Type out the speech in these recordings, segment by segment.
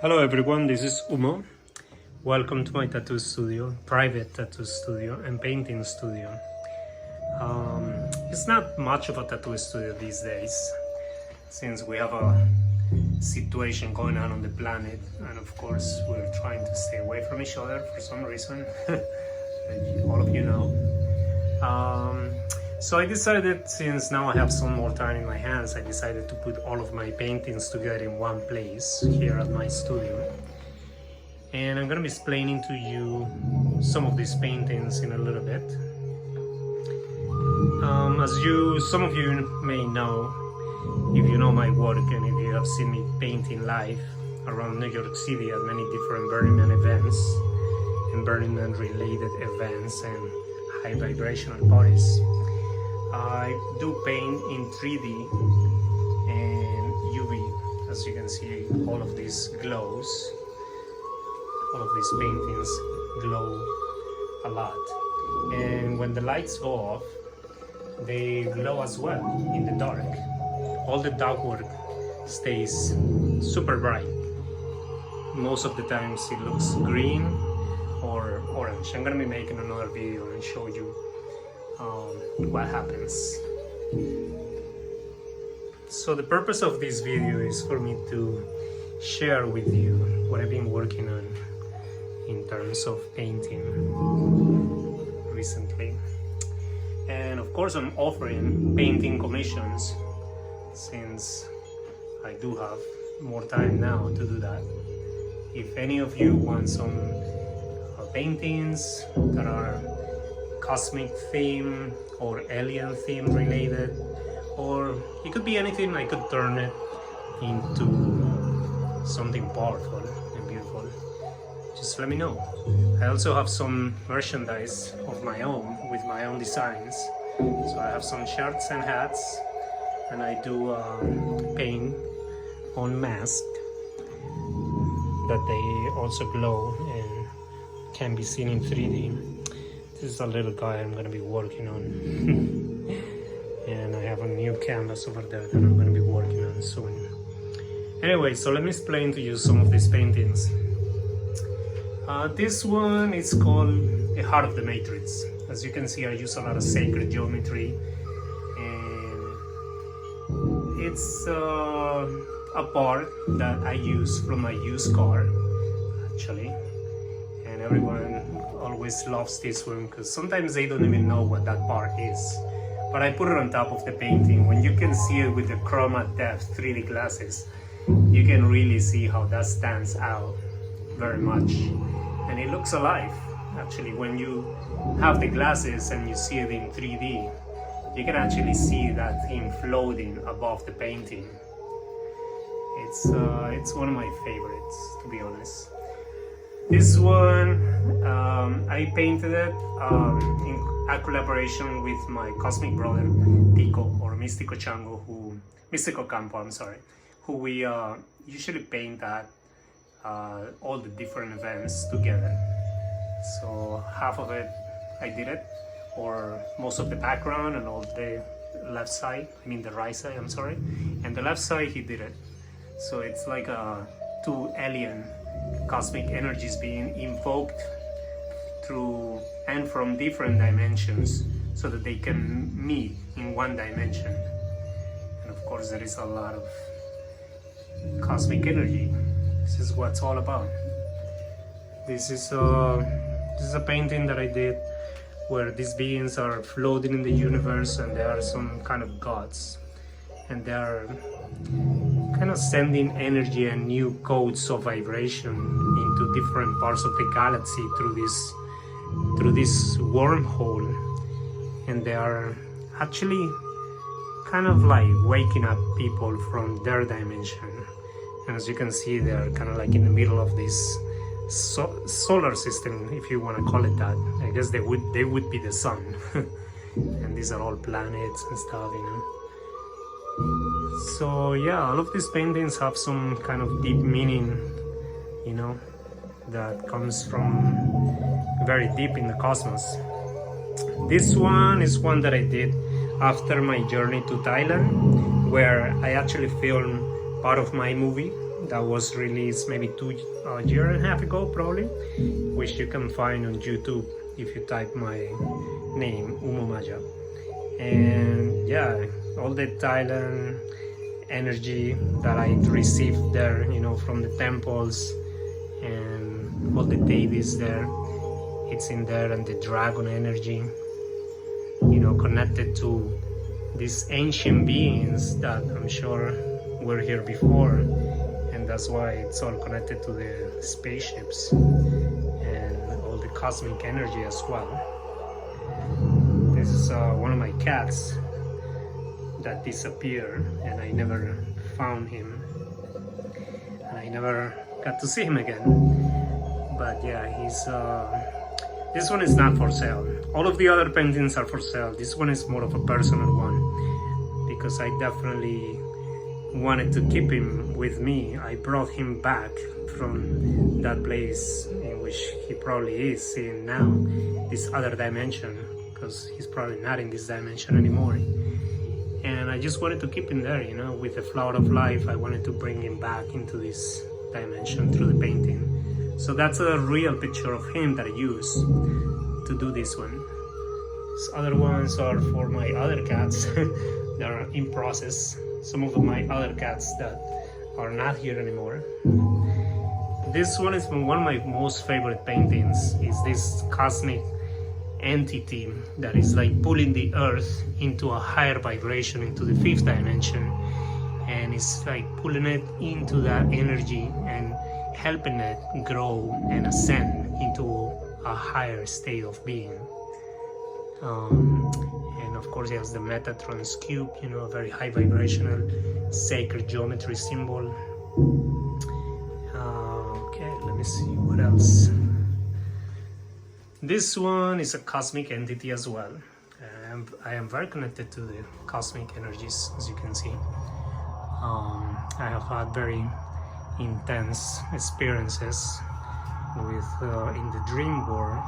Hello everyone, this is Humo. Welcome to my tattoo studio, private tattoo studio and painting studio. It's not much of a tattoo studio these days, since we have a situation going on the planet, and of course we're trying to stay away from each other for some reason, all of you know. So I decided, since now I have some more time in my hands, I decided to put all of my paintings together in one place here at my studio. And I'm gonna be explaining to you some of these paintings in a little bit. Some of you may know, if you know my work and if you have seen me painting live around New York City at many different Burning Man events and Burning Man related events and high vibrational parties. I do paint in 3D and UV. As you can see, all of these glows, all of these paintings glow a lot. And when the lights go off, they glow as well in the dark. All the dark work stays super bright. Most of the times it looks green or orange. I'm gonna be making another video and show you what happens. So the purpose of this video is for me to share with you what I've been working on in terms of painting recently. And of course I'm offering painting commissions, since I do have more time now to do that. If any of you want some paintings that are cosmic theme or alien theme related, or it could be anything, I could turn it into something powerful and beautiful, just let me know. I also have some merchandise of my own with my own designs. So I have some shirts and hats, and I do paint on masks that they also glow and can be seen in 3D. This is a little guy I'm gonna be working on. And I have a new canvas over there that I'm gonna be working on soon. Anyway, so let me explain to you some of these paintings. This one is called The Heart of the Matrix. As you can see, I use a lot of sacred geometry, and it's a part that I use from my used car, actually. And everyone always loves this one because sometimes they don't even know what that part is. But I put it on top of the painting. When you can see it with the chroma depth 3D glasses, you can really see how that stands out very much. And it looks alive. Actually, when you have the glasses and you see it in 3D, you can actually see that thing floating above the painting. It's one of my favorites, to be honest. This one, I painted it in a collaboration with my cosmic brother, Tico, or Mystico Campo, I'm sorry, who we usually paint at all the different events together. So half of it I did it, or most of the background and all the left side, I mean the right side, I'm sorry, and the left side he did it. So it's like two alien cosmic energies being invoked through and from different dimensions, so that they can meet in one dimension. And of course there is a lot of cosmic energy. This is what it's all about. This is a painting that I did where these beings are floating in the universe, and they are some kind of gods, and they are kind of sending energy and new codes of vibration into different parts of the galaxy through this wormhole. And they are actually kind of like waking up people from their dimension. And as you can see, they are kind of like in the middle of this solar system, if you want to call it that. I guess they would be the sun. And these are all planets and stuff, you know. So yeah, all of these paintings have some kind of deep meaning, you know, that comes from very deep in the cosmos. This one is one that I did after my journey to Thailand, where I actually filmed part of my movie that was released maybe 2.5 years ago probably, which you can find on YouTube if you type my name, Humo Maya. And yeah, all the Thailand energy that I received there, you know, from the temples and all the deities there, it's in there, and the dragon energy, you know, connected to these ancient beings that I'm sure were here before, and that's why it's all connected to the spaceships and all the cosmic energy as well. This is one of my cats that disappeared, and I never found him, and I never got to see him again. But yeah, he's this one is not for sale. All of the other paintings are for sale. This one is more of a personal one, because I definitely wanted to keep him with me. I brought him back from that place in which he probably is in now, this other dimension, because he's probably not in this dimension anymore. And I just wanted to keep him there, you know, with the flower of life. I wanted to bring him back into this dimension through the painting. So that's a real picture of him that I use to do this one. These other ones are for my other cats that are in process. Some of my other cats that are not here anymore. This one is from one of my most favorite paintings. Is this cosmic entity that is like pulling the earth into a higher vibration, into the 5th dimension, and it's like pulling it into that energy and helping it grow and ascend into a higher state of being. And of course it has the Metatron's cube, you know, a very high vibrational sacred geometry symbol. Okay, let me see what else. This one is a cosmic entity as well. I am very connected to the cosmic energies, as you can see. I have had very intense experiences with in the dream world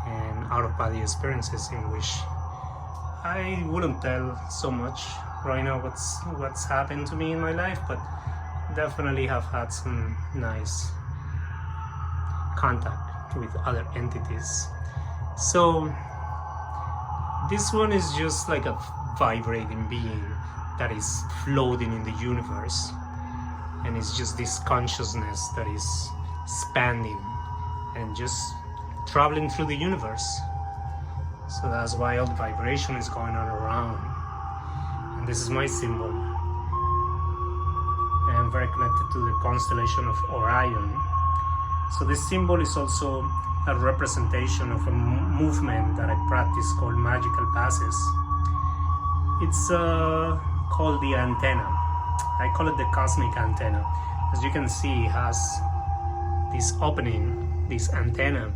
and out-of-body experiences, in which I wouldn't tell so much right now what's happened to me in my life, but definitely have had some nice contact with other entities. So this one is just like a vibrating being that is floating in the universe, and it's just this consciousness that is expanding and just traveling through the universe. So that's why all the vibration is going on around. And this is my symbol. I am very connected to the constellation of Orion. So this symbol is also a representation of a movement that I practice called magical passes. It's called the antenna. I call it the cosmic antenna. As you can see, it has this opening, this antenna,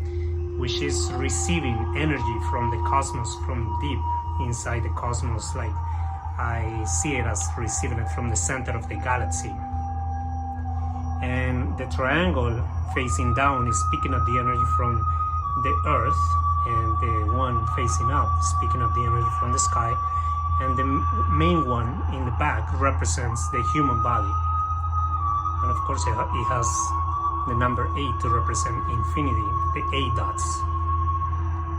which is receiving energy from the cosmos, from deep inside the cosmos. Like, I see it as receiving it from the center of the galaxy. And the triangle facing down is picking up the energy from the earth, and the one facing up is picking up the energy from the sky, and the main one in the back represents the human body. And of course it has the number 8 to represent infinity, the 8 dots.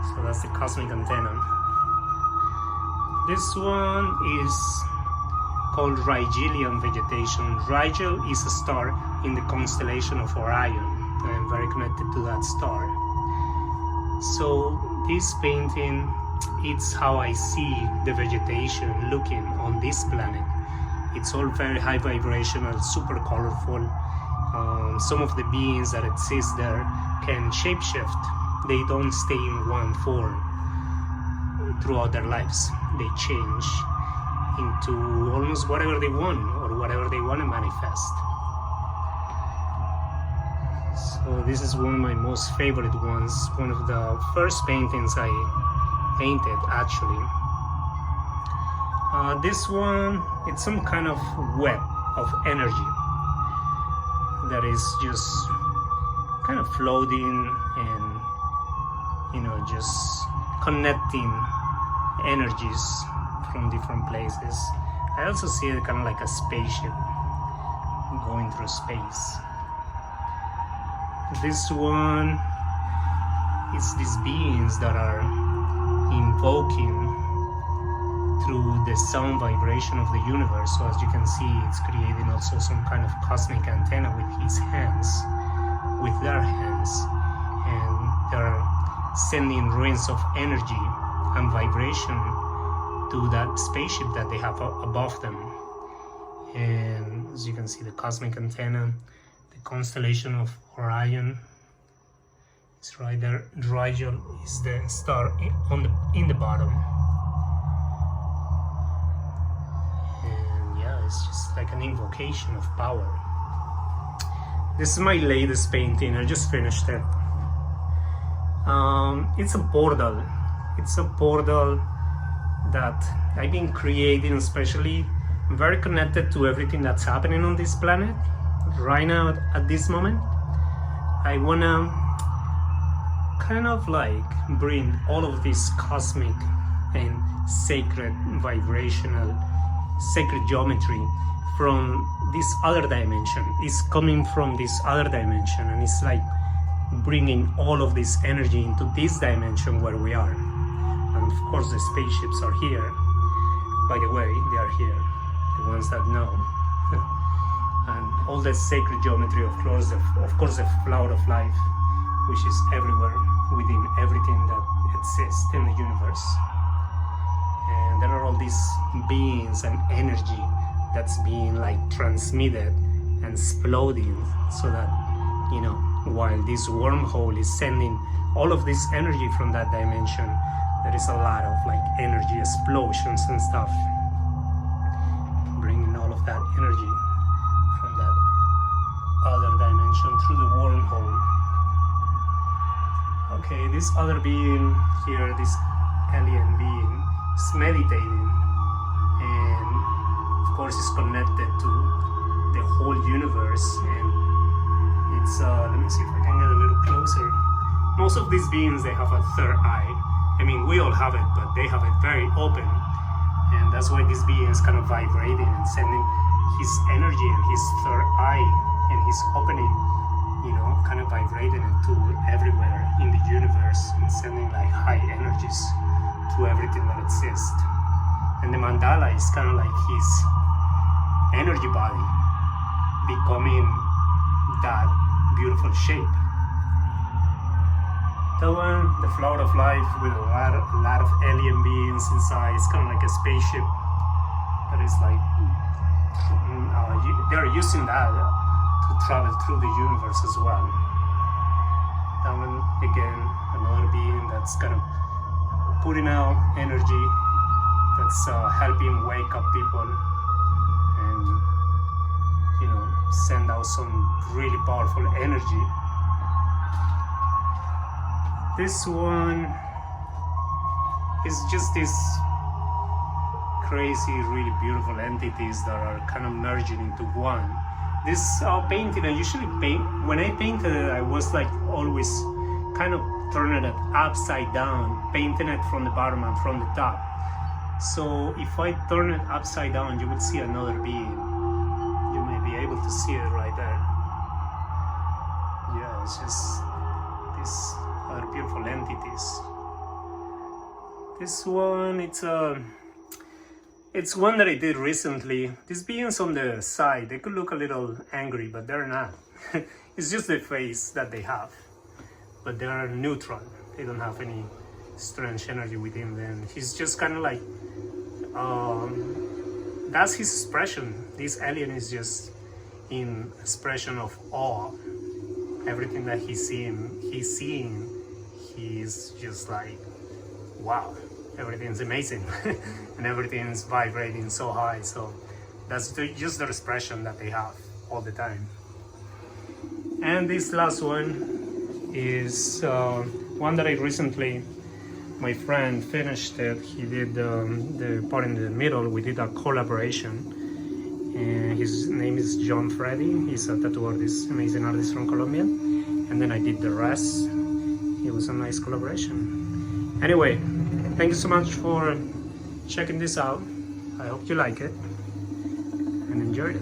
So that's the cosmic antenna. This one is called Rigelian vegetation. Rigel is a star in the constellation of Orion. I am very connected to that star. So this painting, it's how I see the vegetation looking on this planet. It's all very high vibrational, super colorful. Some of the beings that exist there can shapeshift. They don't stay in one form throughout their lives. They change into almost whatever they want, or whatever they want to manifest. So this is one of my most favorite ones, one of the first paintings I painted actually. This one, it's some kind of web of energy that is just kind of floating and, you know, just connecting energies from different places. I also see it kind of like a spaceship going through space. This one is these beings that are invoking through the sound vibration of the universe. So as you can see, it's creating also some kind of cosmic antenna with his hands, with their hands, and they're sending rains of energy and vibration to that spaceship that they have above them. And as you can see, the cosmic antenna, the constellation of Orion, it's right there. Rigel is the star in the bottom. And yeah, it's just like an invocation of power. This is my latest painting. I just finished it. It's a portal. It's a portal that I've been creating, especially very connected to everything that's happening on this planet right now at this moment. I wanna kind of like bring all of this cosmic and sacred vibrational, sacred geometry from this other dimension. It's coming from this other dimension, and it's like bringing all of this energy into this dimension where we are. And of course the spaceships are here. By the way, they are here, the ones that know. And all the sacred geometry, of course the flower of life, which is everywhere within everything that exists in the universe. And there are all these beings and energy that's being like transmitted and exploding, so that, you know, while this wormhole is sending all of this energy from that dimension, there is a lot of like energy explosions and stuff, bringing all of that energy from that other dimension through the wormhole. Okay, this other being here, this alien being, is meditating, and of course is connected to the whole universe. And it's let me see if I can get a little closer. Most of these beings, they have a third eye. I mean, we all have it, but they have it very open, and that's why this being is kind of vibrating and sending his energy and his third eye and his opening, you know, kind of vibrating it to everywhere in the universe and sending like high energies to everything that exists. And the mandala is kind of like his energy body becoming that beautiful shape. The one, the flower of life, with a lot of alien beings inside. It's kind of like a spaceship that is like they're using that to travel through the universe as well. That one again, another being that's kind of putting out energy, that's helping wake up people and, you know, send out some really powerful energy. This one is just these crazy, really beautiful entities that are kind of merging into one. This painting, I usually paint, when I painted it, I was like always kind of turning it upside down, painting it from the bottom and from the top. So if I turn it upside down, you would see another being. You may be able to see it right there. Yeah, it's just these other beautiful entities. This one, it's one that I did recently. These beings on the side, they could look a little angry, but they're not. It's just the face that they have, but they are neutral. They don't have any strange energy within them. He's just kind of like, that's his expression. This alien is just in expression of awe. Everything that he's seeing, he's just like, wow, everything's amazing. And everything's vibrating so high. So that's just the expression that they have all the time. And this last one is one that I recently, my friend finished it. He did the part in the middle. We did a collaboration. And his name is John Freddy. He's a tattoo artist, amazing artist from Colombia. And then I did the rest. It was a nice collaboration. Anyway, thank you so much for checking this out. I hope you like it and enjoyed it.